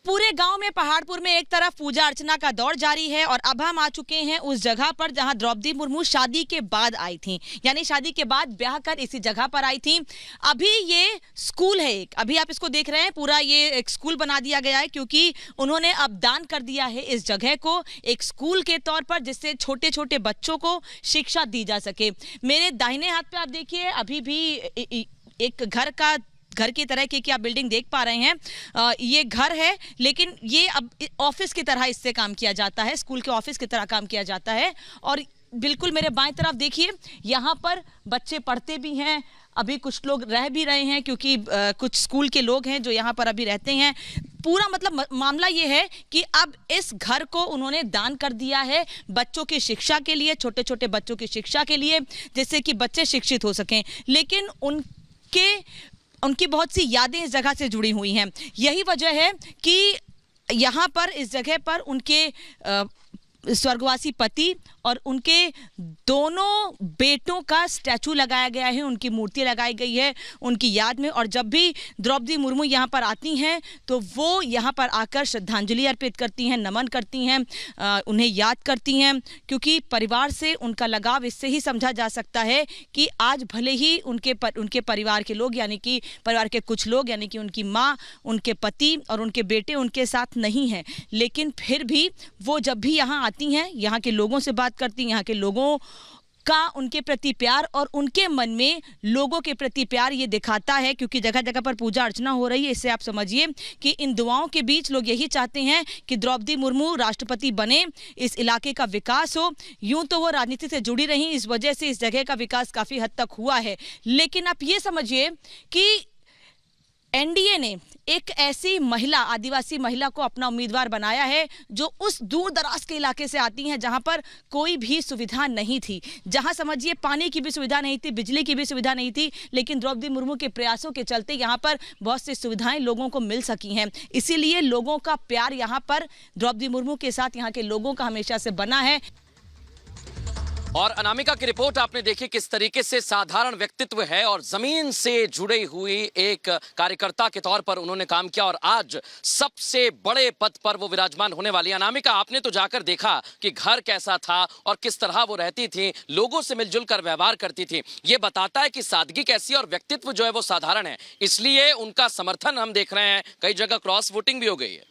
पूरे गांव में पहाड़पुर में एक तरफ पूजा अर्चना का दौर जारी है और अब हम आ चुके हैं उस जगह पर जहां द्रौपदी मुर्मू शादी के बाद आई थी, यानी शादी के बाद ब्याह कर इसी जगह पर आई थी। अभी ये स्कूल है एक, अभी आप इसको देख रहे हैं, पूरा ये एक स्कूल बना दिया गया है क्योंकि उन्होंने अब दान कर दिया है इस जगह को एक स्कूल के तौर पर, जिससे छोटे छोटे बच्चों को शिक्षा दी जा सके। मेरे दाहिने हाथ पे आप देखिए अभी भी एक घर की तरह की आप बिल्डिंग देख पा रहे हैं। ये घर है लेकिन ये अब ऑफिस की तरह इससे काम किया जाता है, स्कूल के ऑफिस की तरह काम किया जाता है। और बिल्कुल मेरे बाएं तरफ देखिए, यहाँ पर बच्चे पढ़ते भी हैं, अभी कुछ लोग रह भी रहे हैं क्योंकि कुछ स्कूल के लोग हैं जो यहाँ पर अभी रहते हैं। पूरा मतलब मामला ये है कि अब इस घर को उन्होंने दान कर दिया है बच्चों की शिक्षा के लिए, छोटे छोटे बच्चों की शिक्षा के लिए, जिससे कि बच्चे शिक्षित हो सकें। लेकिन उनकी बहुत सी यादें इस जगह से जुड़ी हुई हैं। यही वजह है कि यहाँ पर इस जगह पर उनके स्वर्गवासी पति और उनके दोनों बेटों का स्टैचू लगाया गया है, उनकी मूर्ति लगाई गई है उनकी याद में। और जब भी द्रौपदी मुर्मू यहाँ पर आती हैं तो वो यहाँ पर आकर श्रद्धांजलि अर्पित करती हैं, नमन करती हैं, उन्हें याद करती हैं, क्योंकि परिवार से उनका लगाव इससे ही समझा जा सकता है कि आज भले ही उनके परिवार के लोग, यानी कि परिवार के कुछ लोग, यानी कि उनकी माँ, उनके पति और उनके बेटे उनके साथ नहीं हैं, लेकिन फिर भी वो जब भी यहाँ आती हैं, यहाँ के लोगों से बात करती हैं, यहाँ के लोगों का उनके प्रति प्यार और उनके मन में लोगों के प्रति प्यार ये दिखाता है, क्योंकि जगह जगह पर पूजा अर्चना हो रही है। इससे आप समझिए कि इन दुआओं के बीच लोग यही चाहते हैं कि द्रौपदी मुर्मू राष्ट्रपति बने, इस इलाके का विकास हो। यूं तो वो राजनीति से जुड़ी रही, इस वजह से इस जगह का विकास काफी हद तक हुआ है। लेकिन आप ये समझिए कि एनडीए ने एक ऐसी महिला, आदिवासी महिला को अपना उम्मीदवार बनाया है जो उस दूर दराज के इलाके से आती हैं जहां पर कोई भी सुविधा नहीं थी, जहां समझिए पानी की भी सुविधा नहीं थी, बिजली की भी सुविधा नहीं थी, लेकिन द्रौपदी मुर्मू के प्रयासों के चलते यहां पर बहुत सी सुविधाएं लोगों को मिल सकी हैं। इसीलिए लोगों का प्यार यहां पर द्रौपदी मुर्मू के साथ यहाँ के लोगों का हमेशा से बना है। और अनामिका की रिपोर्ट आपने देखी किस तरीके से साधारण व्यक्तित्व है और जमीन से जुड़ी हुई एक कार्यकर्ता के तौर पर उन्होंने काम किया और आज सबसे बड़े पद पर वो विराजमान होने वाली। अनामिका, आपने तो जाकर देखा कि घर कैसा था और किस तरह वो रहती थी, लोगों से मिलजुल कर व्यवहार करती थी। ये बताता है कि सादगी कैसी और व्यक्तित्व जो है वो साधारण है, इसलिए उनका समर्थन हम देख रहे हैं। कई जगह क्रॉस वोटिंग भी हो गई है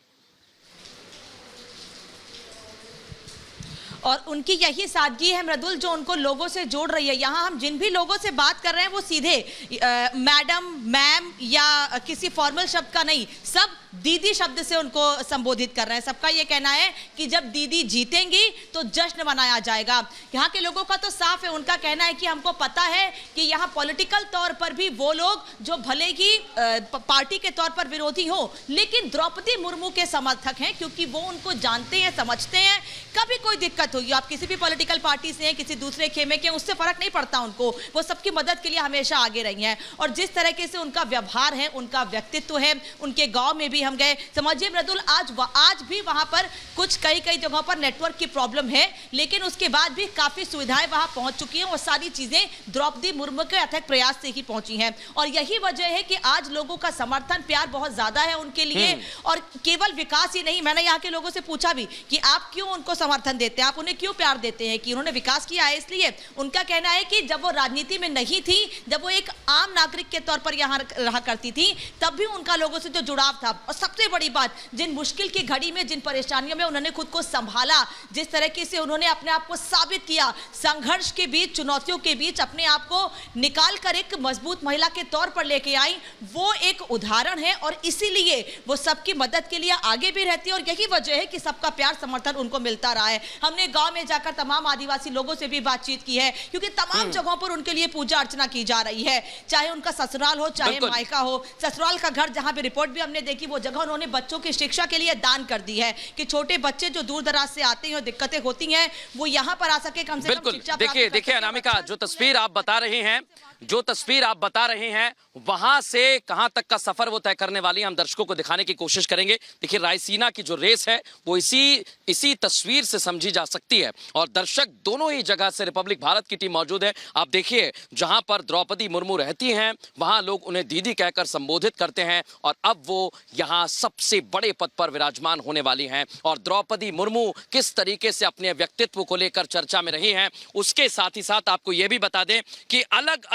और उनकी यही सादगी है मृदुल जो उनको लोगों से जोड़ रही है। यहाँ हम जिन भी लोगों से बात कर रहे हैं वो सीधे मैडम, मैम या किसी फॉर्मल शब्द का नहीं, सब दीदी शब्द से उनको संबोधित कर रहे हैं। सबका ये कहना है कि जब दीदी जीतेंगी तो जश्न मनाया जाएगा। यहाँ के लोगों का तो साफ है, उनका कहना है कि हमको पता है कि यहाँ पॉलिटिकल तौर पर भी वो लोग जो भले ही पार्टी के तौर पर विरोधी हो, लेकिन द्रौपदी मुर्मू के समर्थक हैं, क्योंकि वो उनको जानते हैं, समझते हैं। कभी कोई दिक्कत होगी, आप किसी भी पॉलिटिकल पार्टी से हैं, किसी दूसरे खेमे के, उससे फर्क नहीं पड़ता उनको, वो सबकी मदद के लिए हमेशा आगे रही हैं। और जिस तरीके से उनका व्यवहार है, उनका व्यक्तित्व है, उनके गांव में भी हम गए, समझिए मृदुल आज भी वहां पर कुछ कई जगहों पर नेटवर्क की प्रॉब्लम है, लेकिन उसके बाद भी काफी सुविधाएं वहां पहुंच चुकी हैं और सारी चीजें द्रौपदी मुर्मू के अथक प्रयास से ही पहुंची हैं। और यही वजह है कि आज लोगों का समर्थन, प्यार बहुत ज्यादा है उनके लिए। और केवल विकास ही नहीं, मैंने यहाँ के लोगों से पूछा भी कि आप क्यों उनको समर्थन देते हैं, आप उन्हें क्यों प्यार देते हैं, कि उन्होंने विकास किया है इसलिए। उनका कहना है कि जब वो राजनीति में नहीं थी, जब वो एक आम नागरिक के तौर पर यहाँ रहा करती थी, तब भी उनका लोगों से जो जुड़ाव था। और सबसे बड़ी बात, जिन मुश्किल की घड़ी में, जिन परेशानियों में उन्होंने खुद को संभाला, जिस तरीके से उन्होंने अपने आप को साबित किया, संघर्ष के बीच, चुनौतियों के बीच अपने आप को निकाल कर एक मजबूत महिला के तौर पर लेके आई, वो एक उदाहरण है। और इसीलिए वो सबकी मदद के लिए आगे भी रहती है और यही वजह है कि सबका प्यार, समर्थन उनको मिलता रहा है। हमने गांव में जाकर तमाम आदिवासी लोगों से भी बातचीत की है, क्योंकि तमाम जगहों पर उनके लिए पूजा अर्चना की जा रही है, चाहे उनका ससुराल हो, चाहे मायका हो। ससुराल का घर जहां पे रिपोर्ट भी हमने देखी, वो जगह उन्होंने बच्चों की शिक्षा के लिए दान कर दी है कि छोटे बच्चे जो दूर दराज से आते हैं और दिक्कतें होती हैं, वो यहाँ पर आ सके, कम से कम शिक्षा। देखिए अनामिका, जो तस्वीर आप बता रहे हैं जो तस्वीर आप बता रहे हैं वहां से कहां तक का सफर वो तय करने वाली हम दर्शकों को दिखाने की कोशिश करेंगे। देखिए, रायसीना की जो रेस है वो इसी तस्वीर से समझी जा सकती है और दर्शक दोनों ही जगह से रिपब्लिक भारत की टीम मौजूद है। आप देखिए, जहां पर द्रौपदी मुर्मू रहती हैं वहां लोग उन्हें दीदी कहकर संबोधित करते हैं और अब वो यहां सबसे बड़े पद पर विराजमान होने वाली हैं। और द्रौपदी मुर्मू किस तरीके से अपने व्यक्तित्व को लेकर चर्चा में रही हैं, उसके साथ ही साथ आपको यह भी बता दें कि अलग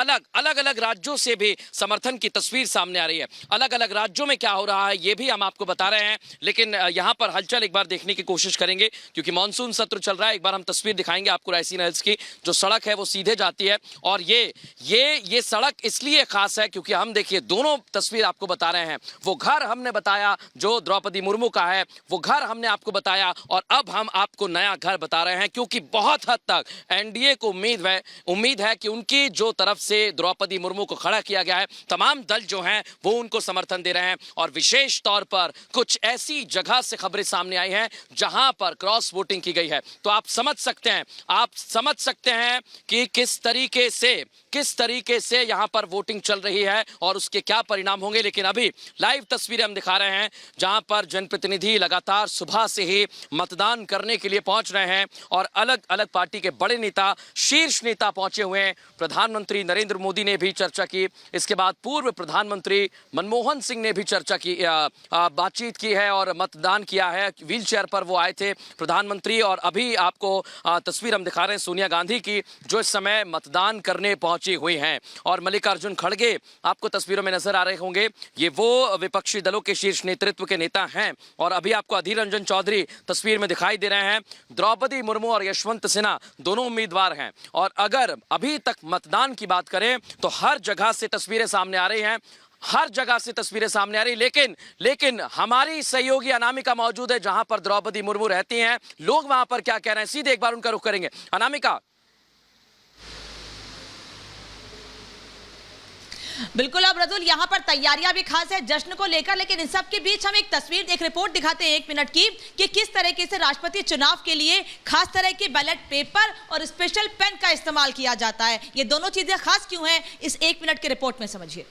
अलग राज्यों से भी समर्थन की तस्वीर सामने आ रही है। अलग अलग राज्यों में क्या हो रहा है ये भी हम आपको बता रहे हैं, लेकिन यहां पर हलचल एक बार देखने की कोशिश करेंगे क्योंकि मानसून सत्र चल रहा है। एक बार हम तस्वीर दिखाएंगे आपको रायसीना हिल्स की। जो सड़क है वो सीधे जाती है और ये सड़क इसलिए खास है क्योंकि हम देखिए दोनों तस्वीर आपको बता रहे हैं। वो घर हमने बताया जो द्रौपदी मुर्मू का है, वो घर हमने आपको बताया और अब हम आपको नया घर बता रहे हैं क्योंकि बहुत हद तक एनडीए को उम्मीद है कि उनकी जो तरफ से द्रौपदी मुर्मू को खड़ा किया गया है, तमाम दल जो हैं वो उनको समर्थन दे रहे हैं। और विशेष तौर पर कुछ ऐसी जगह से खबरें सामने आई हैं जहां पर क्रॉस वोटिंग की गई है। तो आप समझ सकते हैं कि किस तरीके से यहां पर वोटिंग चल रही है और उसके क्या परिणाम होंगे। लेकिन अभी लाइव तस्वीरें हम दिखा रहे हैं जहां पर जनप्रतिनिधि लगातार सुबह से ही मतदान करने के लिए पहुंच रहे हैं और अलग अलग पार्टी के बड़े नेता, शीर्ष नेता पहुंचे हुए हैं। प्रधानमंत्री नरेंद्र मोदी ने भी चर्चा की, इसके बाद पूर्व प्रधानमंत्री मनमोहन सिंह ने भी चर्चा की, बातचीत की है और मतदान किया है। व्हील चेयर पर वो आए थे प्रधानमंत्री। और अभी आपको तस्वीर हम दिखा रहे हैं सोनिया गांधी की जो इस समय मतदान करने पहुंची हुई हैं। और मल्लिकार्जुन खड़गे आपको तस्वीरों में नजर आ रहे होंगे, ये वो विपक्षी दलों के शीर्ष नेतृत्व के नेता हैं। और अभी आपको अधीर रंजन चौधरी तस्वीर में दिखाई दे रहे हैं। द्रौपदी मुर्मू और यशवंत सिन्हा दोनों उम्मीदवार हैं। और अगर अभी तक मतदान की बात करें तो हर जगह से तस्वीरें सामने आ रही हैं, लेकिन हमारी सहयोगी अनामिका मौजूद है जहां पर द्रौपदी मुर्मू रहती हैं। लोग वहां पर क्या कह रहे हैं सीधे एक बार उनका रुख करेंगे। अनामिका। बिल्कुल। अब रजुल, यहाँ पर तैयारियां भी खास है जश्न को लेकर, लेकिन इन सब के बीच हम एक रिपोर्ट दिखाते हैं 1 मिनट की कि किस तरीके से राष्ट्रपति चुनाव के लिए खास तरह के बैलेट पेपर और स्पेशल पेन का इस्तेमाल किया जाता है। ये दोनों चीजें खास क्यों हैं, इस 1 मिनट की रिपोर्ट में समझिए।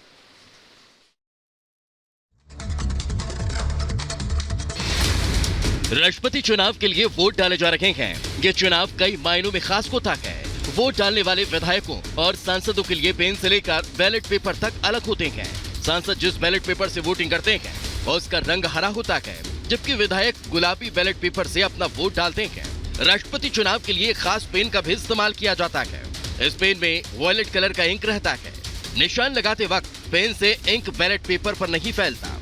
राष्ट्रपति चुनाव के लिए वोट डाले जा रहे हैं। ये चुनाव कई मायनों में खास होता है। वोट डालने वाले विधायकों और सांसदों के लिए पेन से लेकर बैलेट पेपर तक अलग होते हैं। सांसद जिस बैलेट पेपर से वोटिंग करते हैं उसका रंग हरा होता है, जबकि विधायक गुलाबी बैलेट पेपर से अपना वोट डालते हैं। राष्ट्रपति चुनाव के लिए खास पेन का भी इस्तेमाल किया जाता है। इस पेन में वॉयलेट कलर का इंक रहता है। निशान लगाते वक्त पेन से इंक बैलेट पेपर पर नहीं फैलता।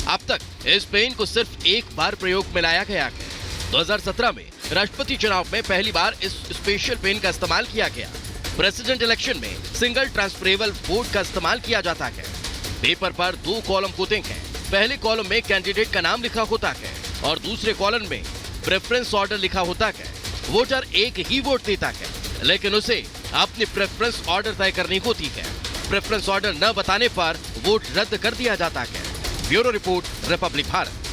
अब तक इस पेन को सिर्फ एक बार प्रयोग में लाया गया है। 2017 में राष्ट्रपति चुनाव में पहली बार इस स्पेशल पेन का इस्तेमाल किया गया। प्रेसिडेंट इलेक्शन में सिंगल ट्रांसफरेबल वोट का इस्तेमाल किया जाता है। पेपर पर 2 कॉलम होते हैं। पहले कॉलम में कैंडिडेट का नाम लिखा होता है और दूसरे कॉलम में प्रेफरेंस ऑर्डर लिखा होता है। वोटर एक ही वोट देता है, लेकिन उसे अपनी प्रेफरेंस ऑर्डर तय करनी होती है। प्रेफरेंस ऑर्डर न बताने पर वोट रद्द कर दिया जाता है। Bureau report, Republic Bharat.